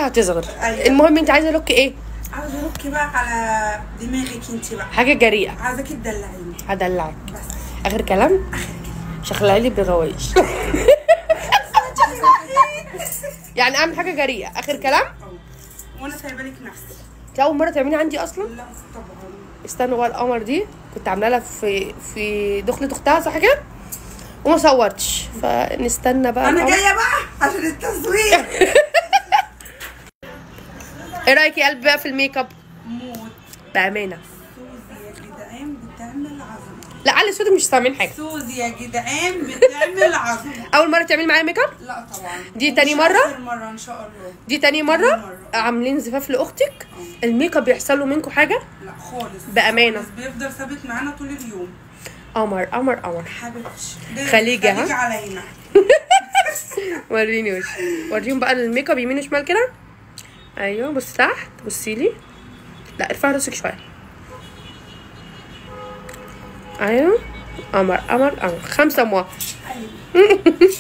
شويه هتصغر. أيوة. المهم انت عايزه لوك ايه؟ عاوزه لوك بقى على دماغك انت بقى، حاجه جريئه. عايزاكي تدلعيني. هدلعك. بس اخر كلام. شخلعلي بغوايش. يعني اعمل حاجه جريئه. اخر كلام. وانا سايبه لك نفسي. انت اول مره تعملي عندي اصلا؟ لا طبعا. استنوا بقى، القمر دي كنت عامله لها في دخله اختها صح كده؟ وما صورتش، فنستنى بقى انا القمر. جايه بقى عشان التصوير. ايه رايك يا قلبي بقى في الميك اب؟ موت. بامانه. سوزي يا جدعان بتعمل عظمه. لا علي صوتك مش سامعين حاجه. سوزي يا جدعان بتعمل عظمه. اول مره تعملي معايا ميك اب؟ لا طبعا. دي تاني مش مرة؟ آخر مرة ان شاء الله. دي تاني مره. عاملين زفاف لاختك. الميك اب بيحصل له منكم حاجه؟ لا خالص. بامانه. خالص بيفضل ثابت معانا طول اليوم. قمر قمر قمر. حبيبتي. خليجي ها؟ خليجي علينا. وريني وش. وريهم بقى الميك اب يمين وشمال كده. ايوه بصي تحت، بصي لي. لا ارفعي راسك شويه. ايوه. قمر قمر قمر. 5 موا. ايوه.